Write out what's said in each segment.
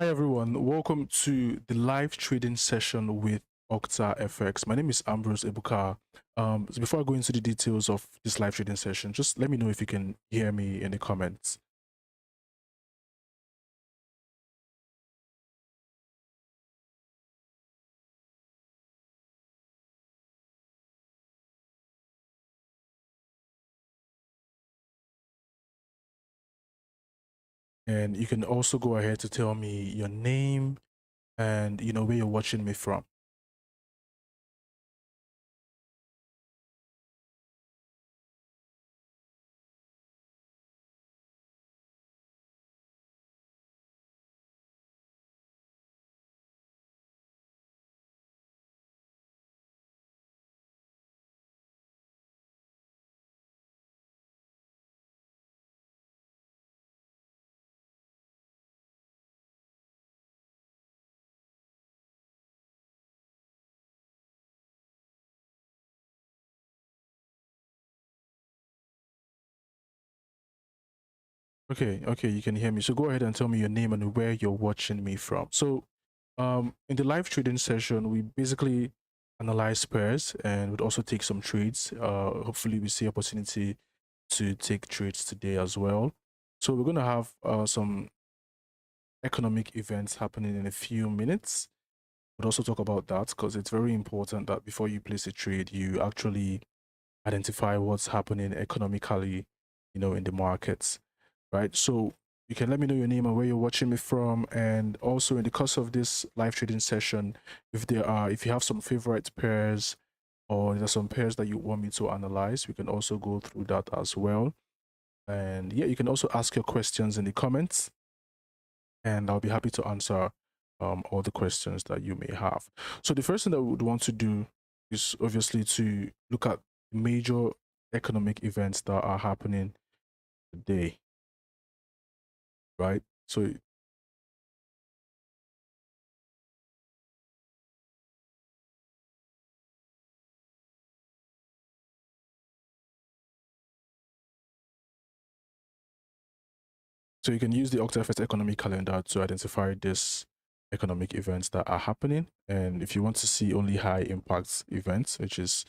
Hi everyone, welcome to the live trading session with OctaFX. My name is Ambrose Ebuka. So before I go into the details of this live trading session, just let me know if you can hear me in the comments. And you can also go ahead to tell me your name and where you're watching me from. Okay, you can hear me. So go ahead and tell me your name and where you're watching me from. So in the live trading session, we basically analyze pairs and would also take some trades. Hopefully we see opportunity to take trades today as well. So we're going to have some economic events happening in a few minutes. We'll also talk about that because it's very important that before you place a trade, you actually identify what's happening economically, in the markets, right? So you can let me know your name and where you're watching me from. And also in the course of this live trading session, if you have some favorite pairs or there's some pairs that you want me to analyze, we can also go through that as well. And yeah, you can also ask your questions in the comments and I'll be happy to answer all the questions that you may have. So the first thing that we would want to do is obviously to look at major economic events that are happening today, right? So you can use the OctaFX economic calendar to identify these economic events that are happening. And if you want to see only high impact events, which is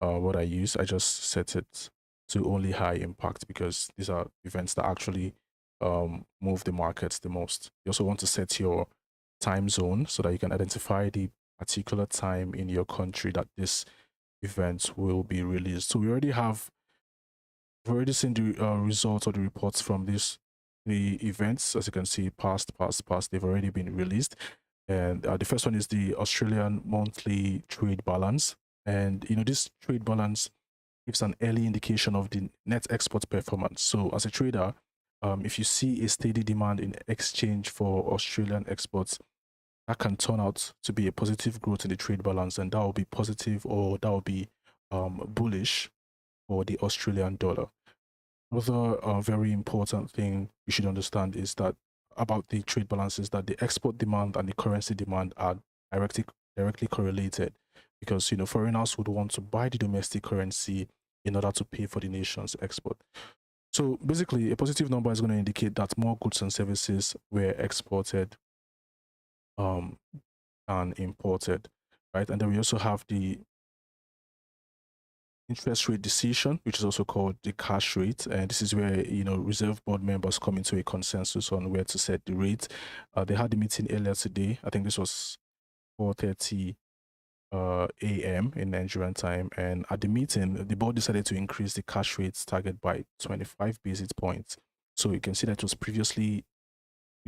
what I use, I just set it to only high impact because these are events that actually move the markets the most. You also want to set your time zone so that you can identify the particular time in your country that this event will be released. So we've already seen the results or the reports from the events. As you can see, past, they've already been released. And the first one is the Australian monthly trade balance. And, this trade balance gives an early indication of the net export performance. So as a trader, if you see a steady demand in exchange for Australian exports, that can turn out to be a positive growth in the trade balance, and that will be positive or that will be bullish for the Australian dollar. Another very important thing you should understand is that about the trade balance is that the export demand and the currency demand are directly correlated because foreigners would want to buy the domestic currency in order to pay for the nation's export. So basically, a positive number is going to indicate that more goods and services were exported and imported, right? And then we also have the interest rate decision, which is also called the cash rate. And this is where, Reserve Board members come into a consensus on where to set the rate. They had a meeting earlier today. I think this was 4:30 a.m. in Nigerian time. And at the meeting, the board decided to increase the cash rates target by 25 basis points. So you can see that it was previously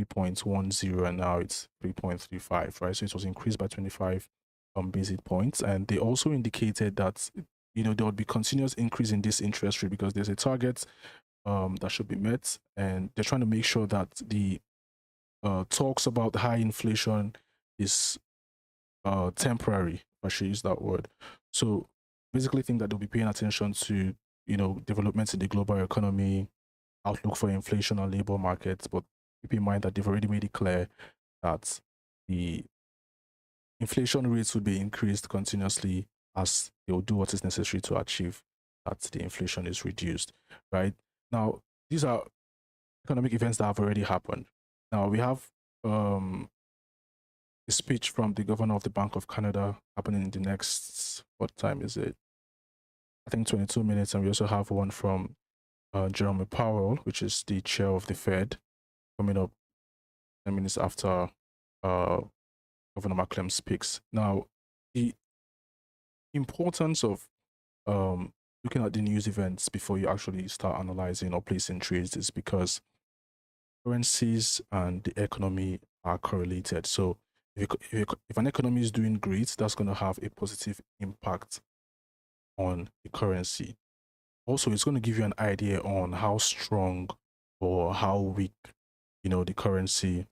3.10 and now it's 3.35, right? So it was increased by 25 basis points. And they also indicated that there would be continuous increase in this interest rate because there's a target that should be met, and they're trying to make sure that the talks about high inflation is temporary, if I should use that word. So basically think that they'll be paying attention to developments in the global economy, outlook for inflation and labor markets, but keep in mind that they've already made it clear that the inflation rates will be increased continuously as they will do what is necessary to achieve that the inflation is reduced, right? Now, these are economic events that have already happened. Now, we have a speech from the governor of the Bank of Canada happening in the next, what time is it? I think 22 minutes. And we also have one from Jerome Powell, which is the chair of the Fed, coming up 10 minutes after Governor McClem speaks. Now, the importance of looking at the news events before you actually start analyzing or placing trades is because currencies and the economy are correlated. So if an economy is doing great, that's going to have a positive impact on the currency. Also, it's going to give you an idea on how strong or how weak, the currency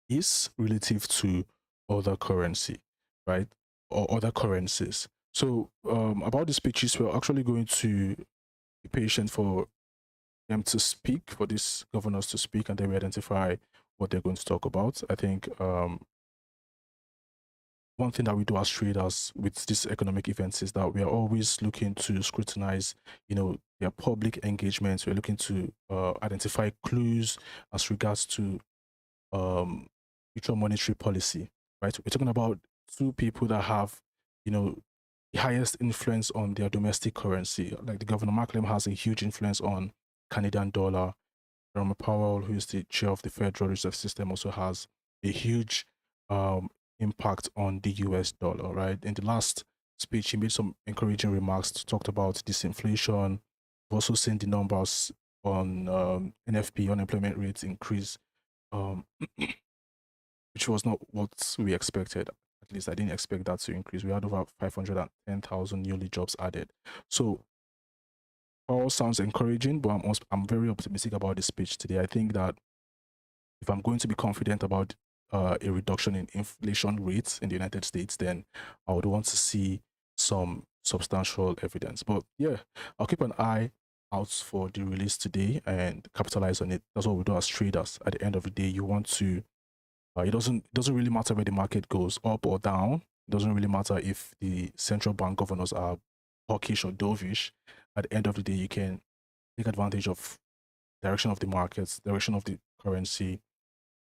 is relative to other currency, right? Or other currencies. So about the speeches, we're actually going to be patient for them to speak, for these governors to speak, and then we identify what they're going to talk about. I think one thing that we do as traders with these economic events is that we are always looking to scrutinize, their public engagements. We're looking to identify clues as regards to future monetary policy, right? We're talking about two people that have, the highest influence on their domestic currency. Like the Governor Macklem has a huge influence on Canadian dollar. Jerome Powell, who is the chair of the Federal Reserve System, also has a huge impact on the US dollar, right? In the last speech, he made some encouraging remarks, talked about disinflation. We've also seen the numbers on NFP, unemployment rates increase, which was not what we expected. At least I didn't expect that to increase. We had over 510,000 newly jobs added. So all sounds encouraging, but I'm very optimistic about this speech today. I think that if I'm going to be confident about a reduction in inflation rates in the United States, then I would want to see some substantial evidence. But yeah, I'll keep an eye out for the release today and capitalize on it. That's what we do as traders. At the end of the day, you want to it doesn't really matter where the market goes, up or down. It doesn't really matter if the central bank governors are hawkish or dovish. At the end of the day, you can take advantage of direction of the markets, direction of the currency,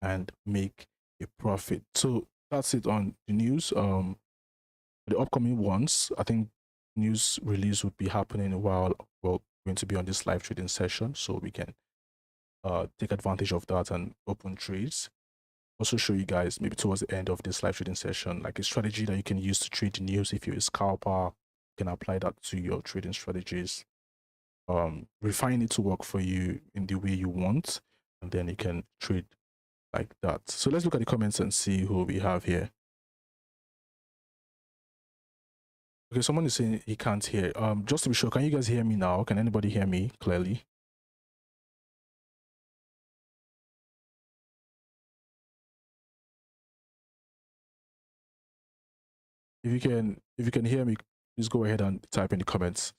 and make a profit. So that's it on the news. The upcoming ones, I think news release would be happening while we're going to be on this live trading session, so we can take advantage of that and open trades. Also show you guys maybe towards the end of this live trading session, like a strategy that you can use to trade the news. If you're a scalper, you can apply that to your trading strategies. Refine it to work for you in the way you want, and then you can trade like that. So let's look at the comments and see who we have here. Okay, someone is saying he can't hear. Just to be sure, can you guys hear me now? Can anybody hear me clearly? If you can hear me, please go ahead and type in the comments.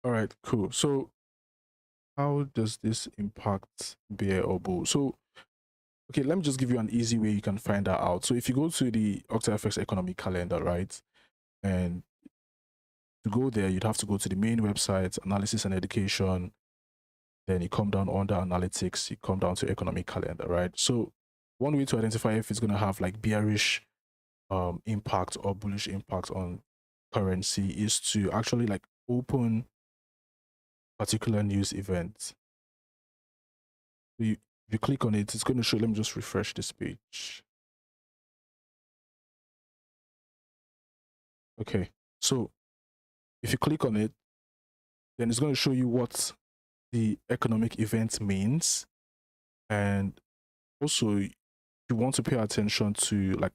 All right, cool. So how does this impact bear or bull? So okay, let me just give you an easy way you can find that out. So if you go to the OctaFX economic calendar, right, and to go there, you'd have to go to the main website, analysis and education. Then you come down under analytics, you come down to economic calendar, right? So one way to identify if it's going to have like bearish impact or bullish impact on currency is to actually like open particular news events. If you click on it, it's going to show. Let me just refresh this page. Okay, so if you click on it, then it's going to show you what the economic event means, and also you want to pay attention to like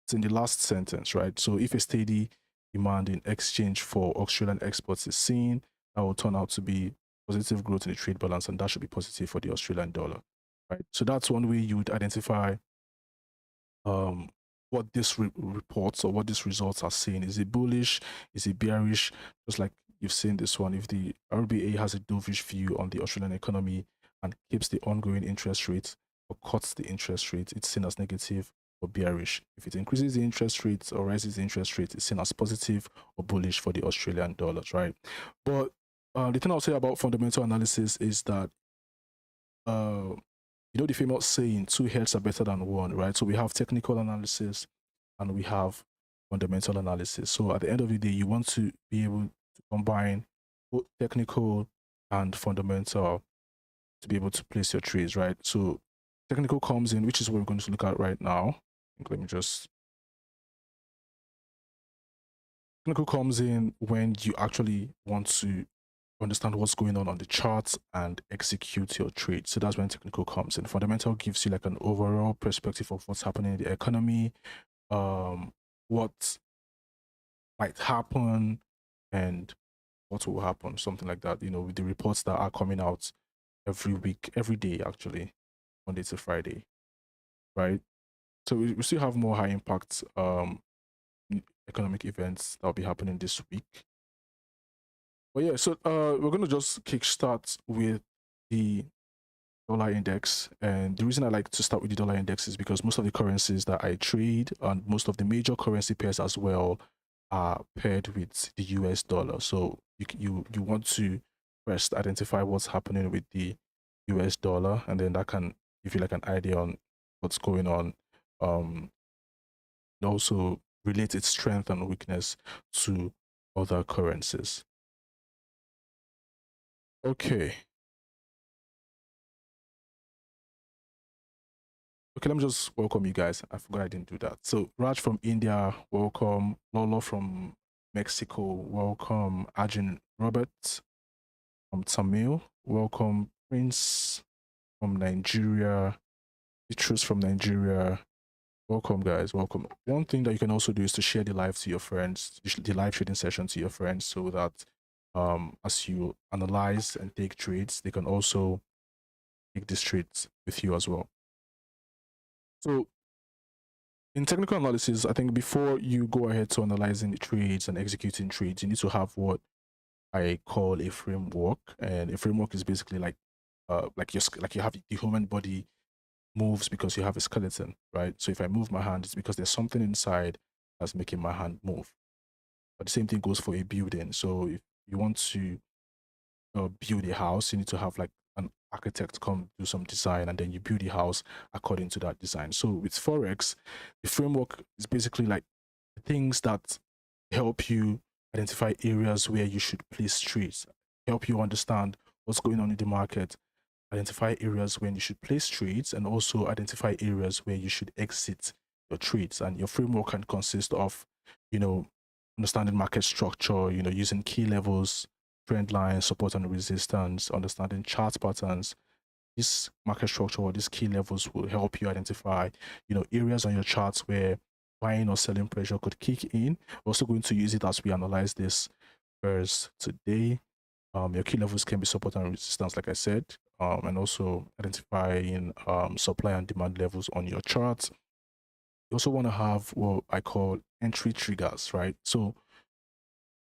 it's in the last sentence, right? So if a steady demand in exchange for Australian exports is seen, that will turn out to be positive growth in the trade balance, and that should be positive for the Australian dollar, right? So that's one way you would identify what this reports or what these results are saying. Is it bullish? Is it bearish? Just like you've seen this one. If the RBA has a dovish view on the Australian economy and keeps the ongoing interest rate or cuts the interest rate, it's seen as negative or bearish. If it increases the interest rates or raises the interest rate, it's seen as positive or bullish for the Australian dollars, right? But the thing I'll say about fundamental analysis is that you know the famous saying, two heads are better than one, right? So we have technical analysis and we have fundamental analysis. So at the end of the day, you want to be able to combine both technical and fundamental to be able to place your trades, right? So technical comes in, which is what we're going to look at right now. Let me just technical comes in when you actually want to understand what's going on the charts and execute your trade. So that's when technical comes in. Fundamental gives you like an overall perspective of what's happening in the economy, what might happen, and what will happen, something like that. You know, with the reports that are coming out every week, every day actually, Monday to Friday, right? So we still have more high impact economic events that will be happening this week. But yeah, so we're gonna just kickstart with the dollar index. And the reason I like to start with the dollar index is because most of the currencies that I trade and most of the major currency pairs as well are paired with the US dollar. So you want to first identify what's happening with the US dollar, and then that can give you like an idea on what's going on. And also relate its strength and weakness to other currencies. Okay. Okay, let me just welcome you guys. I forgot I didn't do that. So Raj from India, welcome. Lolo from Mexico, welcome. Arjun Robert from Tamil, welcome. Prince from Nigeria, Beatrice from Nigeria, welcome guys, welcome. One thing that you can also do is to share the live to your friends, the live trading session to your friends, so that as you analyze and take trades, they can also take these trades with you as well. So in technical analysis, I think before you go ahead to analyzing the trades and executing trades, you need to have what I call a framework. And a framework is basically like you have the human body moves because you have a skeleton, right? So if I move my hand, it's because there's something inside that's making my hand move. But the same thing goes for a building. So if you want to build a house, you need to have like an architect come do some design, and then you build the house according to that design. So with Forex, the framework is basically like things that help you identify areas where you should place trades, help you understand what's going on in the market, identify areas when you should place trades, and also identify areas where you should exit your trades. And your framework can consist of, you know, understanding market structure, you know, using key levels, trend lines, support and resistance, understanding chart patterns. This market structure or these key levels will help you identify, you know, areas on your charts where buying or selling pressure could kick in. We're also going to use it as we analyze this first today. Your key levels can be support and resistance, like I said, and also identifying supply and demand levels on your charts. You also want to have what I call entry triggers, right? So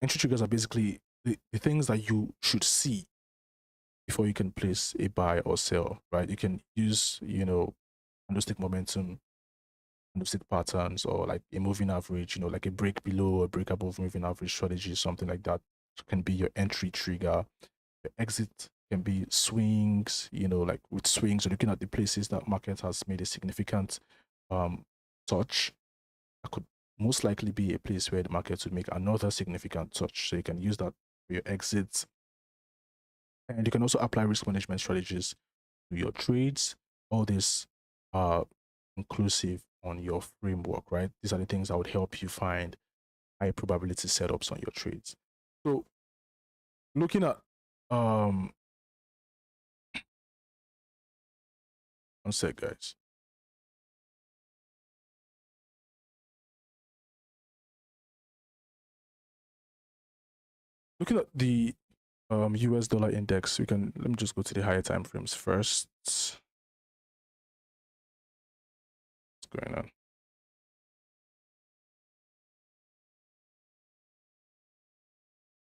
entry triggers are basically the things that you should see before you can place a buy or sell, right? You can use, you know, candlestick momentum, candlestick patterns, or like a moving average, you know, like a break below or break above moving average strategy, something like that can be your entry trigger. Your exit can be swings, you know, like with swings, you're looking at the places that market has made a significant touch. That could most likely be a place where the market would make another significant touch. So you can use that for your exits. And you can also apply risk management strategies to your trades. All this are inclusive on your framework, right? These are the things that would help you find high probability setups on your trades. So looking at one sec, guys. Looking at the US dollar index, we can, let me just go to the higher time frames first. What's going on?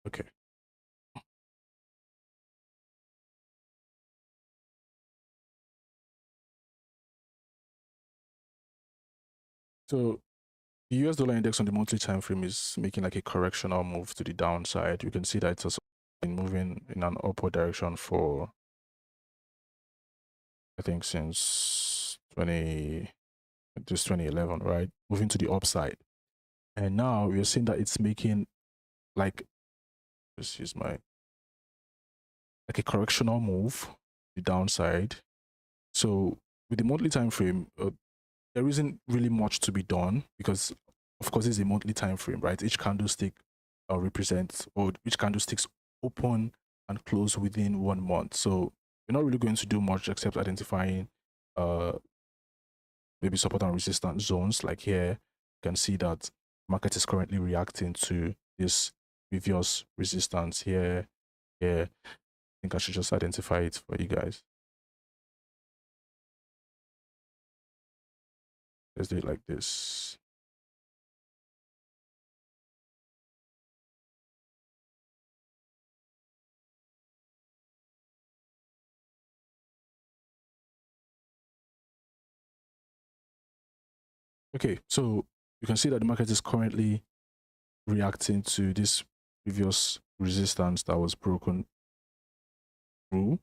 Okay. So the US dollar index on the monthly time frame is making like a correctional move to the downside. You can see that it has been moving in an upward direction for, I think, since 2011, right? Moving to the upside. And now we're seeing that it's making like, just use my, like a correctional move, the downside. So with the monthly time frame, there isn't really much to be done because, of course, it's a monthly time frame, right? Each candlestick represents, or each candlesticks open and close within 1 month. So you're not really going to do much except identifying uh maybe support and resistance zones. Like here, you can see that market is currently reacting to this previous resistance here. Here, I think I should just identify it for you guys. Let's do it like this. Okay, so you can see that the market is currently reacting to this previous resistance that was broken through.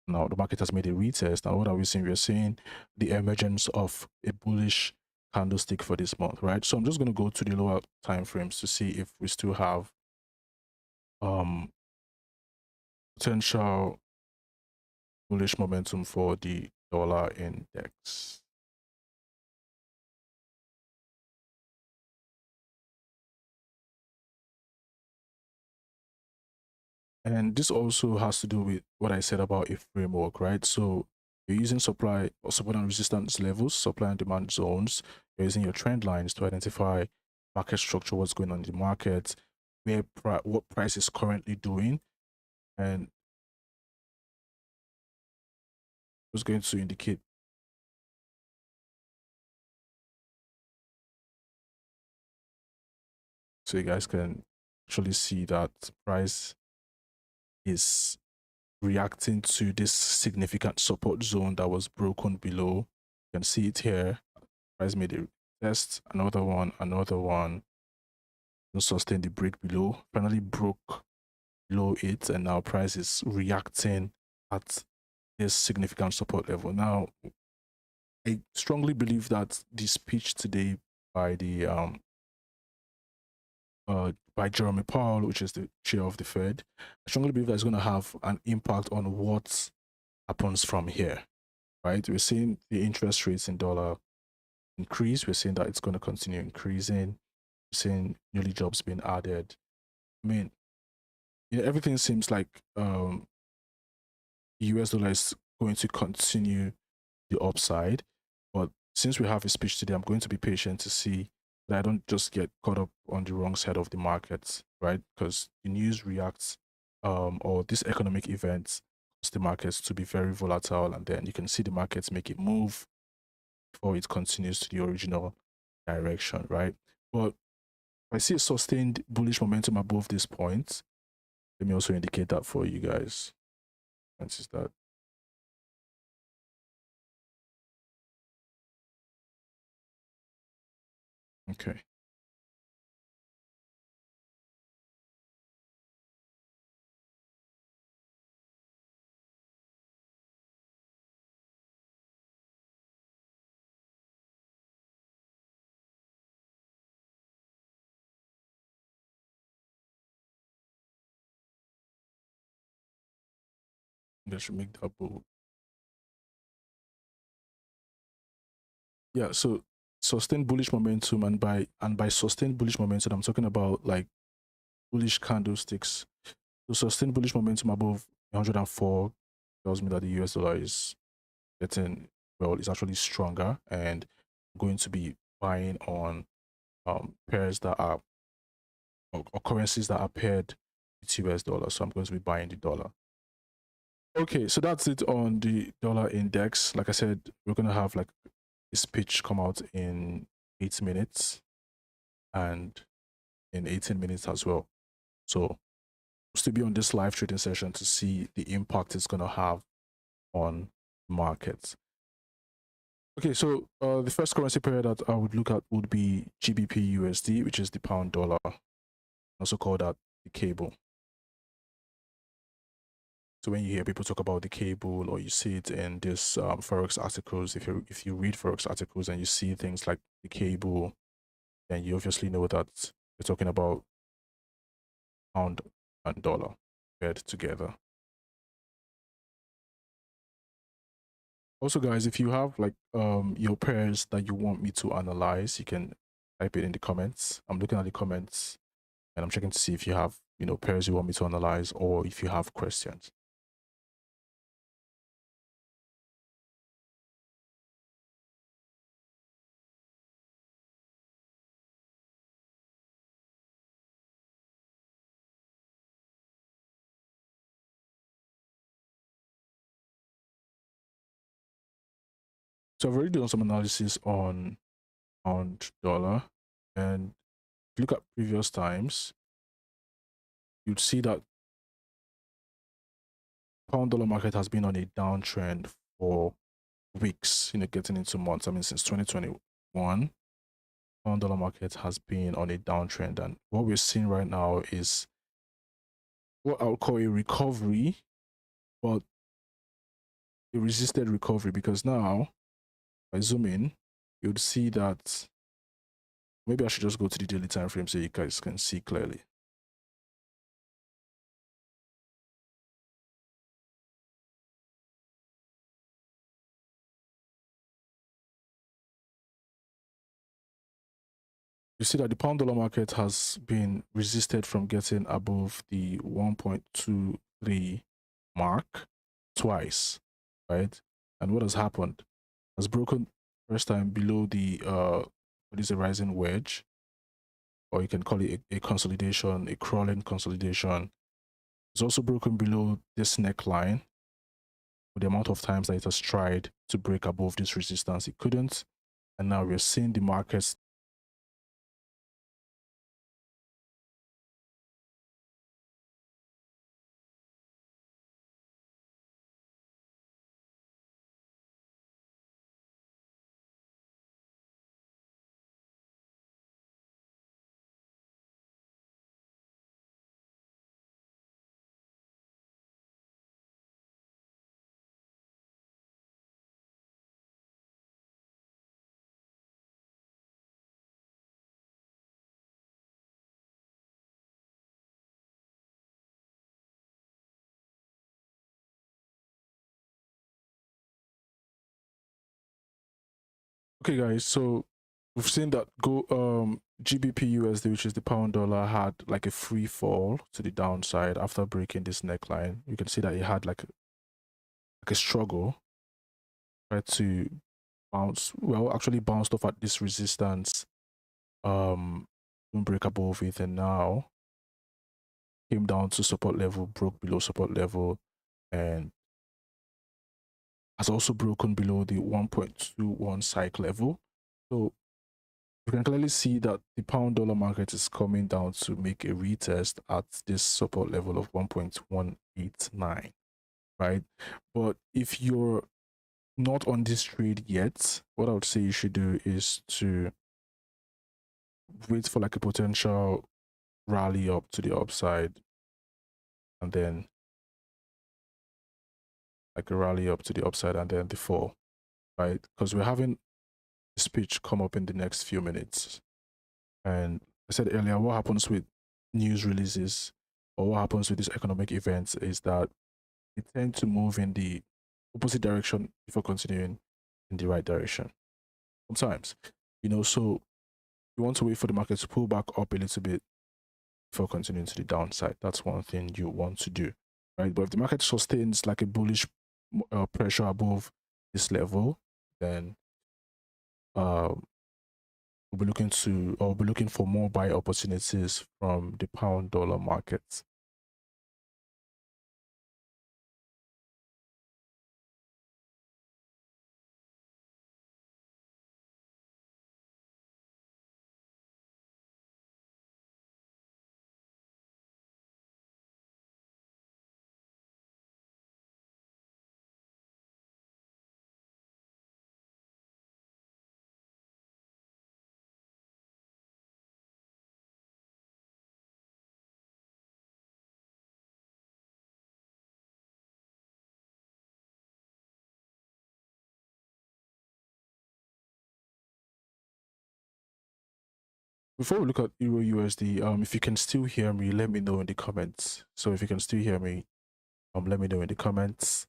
Now the market has made a retest. Now what are we seeing? We're seeing the emergence of a bullish candlestick for this month, right? So I'm just going to go to the lower time frames to see if we still have um potential bullish momentum for the dollar index. And this also has to do with what I said about a framework, right? So you're using supply or support and resistance levels, supply and demand zones. You're using your trend lines to identify market structure, what's going on in the market, what price is currently doing, and it's going to indicate. So you guys can actually see that price is reacting to this significant support zone that was broken below. You can see it here. Price made a test, another one, sustain the break below, finally broke below it, and now price is reacting at this significant support level. Now, I strongly believe that the speech today by the by Jeremy Powell, which is the chair of the Fed, I strongly believe that's going to have an impact on what happens from here. Right, we're seeing the interest rates in dollar increase. We're seeing that it's going to continue increasing. We're seeing newly jobs being added. I mean, everything seems like US dollar is going to continue the upside. But since we have a speech today, I'm going to be patient to see that I don't just get caught up on the wrong side of the market, right? Because the news reacts or these economic events cause the markets to be very volatile, and then you can see the markets make a move before it continues to the original direction, right? But I see a sustained bullish momentum above this point. Let me also indicate that for you guys. What is that? Okay. I should make that bold. Yeah, so sustained bullish momentum, and by sustained bullish momentum, I'm talking about like bullish candlesticks. So sustained bullish momentum above 104 tells me that the US dollar is getting, well, it's actually stronger, and I'm going to be buying on pairs that are or currencies that are paired with US dollar. So I'm going to be buying the dollar. Okay, so that's it on the dollar index. Like I said, we're gonna have like a speech come out in 8 minutes and in 18 minutes as well. So to be on this live trading session to see the impact it's gonna have on markets. Okay, so the first currency pair that I would look at would be GBP USD, which is the pound dollar, also called that the cable. So when you hear people talk about the cable, or you see it in this Forex articles, if you read Forex articles and you see things like the cable, then you obviously know that we're talking about pound and dollar paired together. Also, guys, if you have like your pairs that you want me to analyze, you can type it in the comments. I'm looking at the comments and I'm checking to see if you have, pairs you want me to analyze, or if you have questions. So I've already done some analysis on pound dollar, and if you look at previous times, you'd see that pound dollar market has been on a downtrend for weeks, getting into months. I mean, since 2021, pound dollar market has been on a downtrend, and what we're seeing right now is what I would call a recovery, but a resisted recovery, because now, if I zoom in, you'd see that maybe I should just go to the daily time frame so you guys can see clearly. You see that the pound dollar market has been resisted from getting above the 1.23 mark twice, right? And what has happened? Has broken first time below the what is a rising wedge, or you can call it a consolidation, a crawling consolidation. It's also broken below this neckline. With the amount of times that it has tried to break above this resistance, it couldn't. And now we're seeing the markets. Okay, guys, so we've seen that GBP USD, which is the pound dollar, had like a free fall to the downside after breaking this neckline. You can see that it had like a struggle, tried to bounce, well, actually bounced off at this resistance, don't break above it, and now came down to support level, broke below support level, and has also broken below the 1.21 cycle level. So you can clearly see that the pound dollar market is coming down to make a retest at this support level of 1.189, right? But if you're not on this trade yet, what I would say you should do is to wait for like a potential rally up to the upside, and then like a rally up to the upside and then the fall, right? Because we're having a speech come up in the next few minutes. And I said earlier, what happens with news releases, or what happens with these economic events, is that they tend to move in the opposite direction before continuing in the right direction. Sometimes, so you want to wait for the market to pull back up a little bit before continuing to the downside. That's one thing you want to do, right? But if the market sustains like a bullish pressure above this level, then we'll be looking for more buy opportunities from the pound dollar market. Before we look at Euro USD, if you can still hear me, let me know in the comments. So if you can still hear me, let me know in the comments.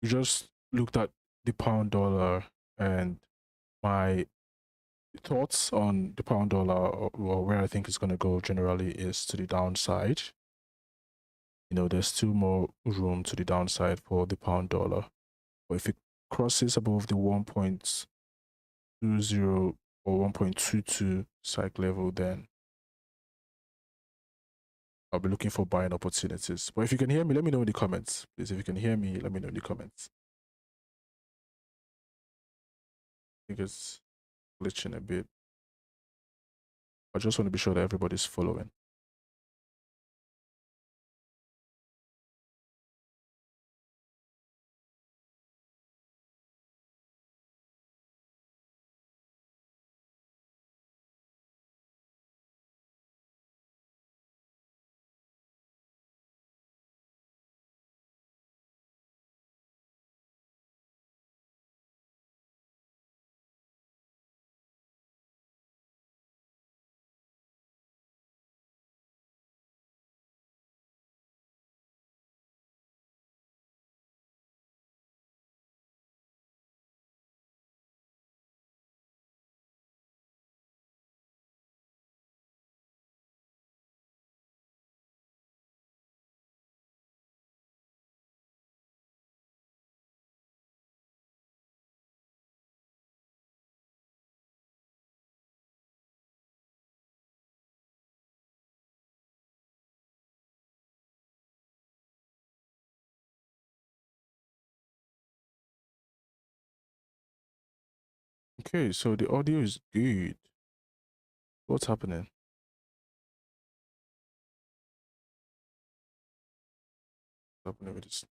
We just looked at the pound dollar, and my thoughts on the pound dollar, or where I think it's going to go generally, is to the downside. You know, there's still more room to the downside for the pound dollar. But if it crosses above the 1.20 or 1.22 cycle level, then I'll be looking for buying opportunities. But if you can hear me, let me know in the comments. Please, if you can hear me, let me know in the comments. I think it's glitching a bit. I just want to be sure that everybody's following. Okay, so the audio is good. What's happening? What's happening with this?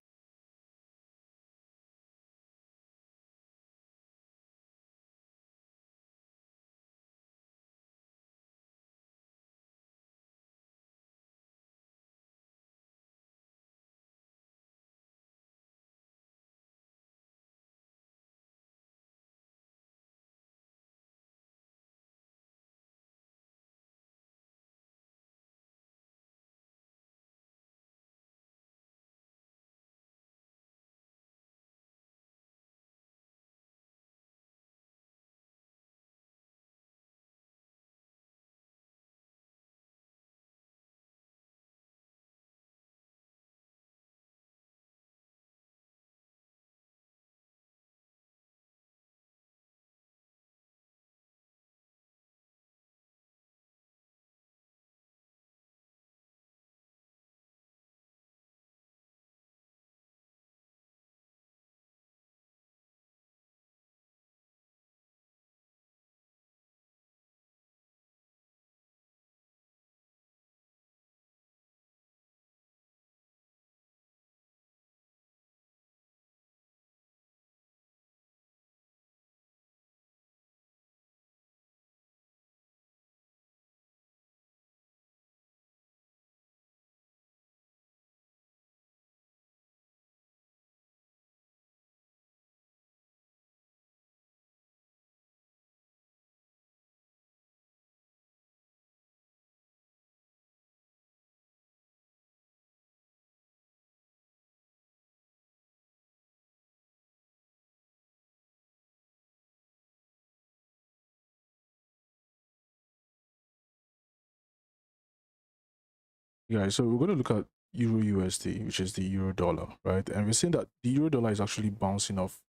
Yeah, so we're going to look at Euro USD, which is the euro dollar, right? And we're seeing that the euro dollar is actually bouncing off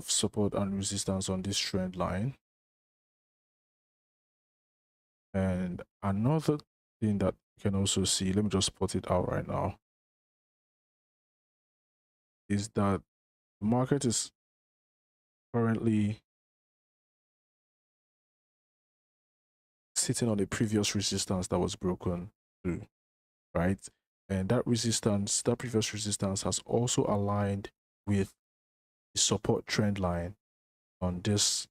support and resistance on this trend line. And another thing that you can also see, let me just spot it out right now, is that the market is currently sitting on a previous resistance that was broken through, right? And that resistance, that previous resistance, has also aligned with the support trend line on this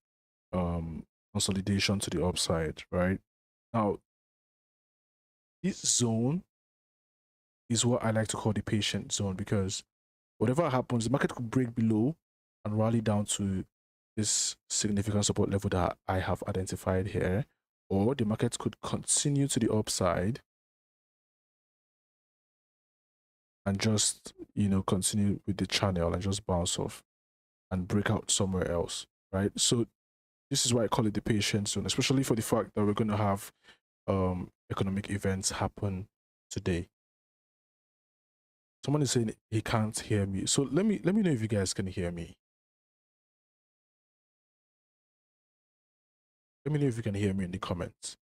consolidation to the upside, right? Now, this zone is what I like to call the patient zone, because whatever happens, the market could break below and rally down to this significant support level that I have identified here, or the market could continue to the upside and just, continue with the channel and just bounce off and break out somewhere else, right? So this is why I call it the patience zone, especially for the fact that we're going to have economic events happen today. Someone is saying he can't hear me. So let me know if you guys can hear me. Let me know if you can hear me in the comments.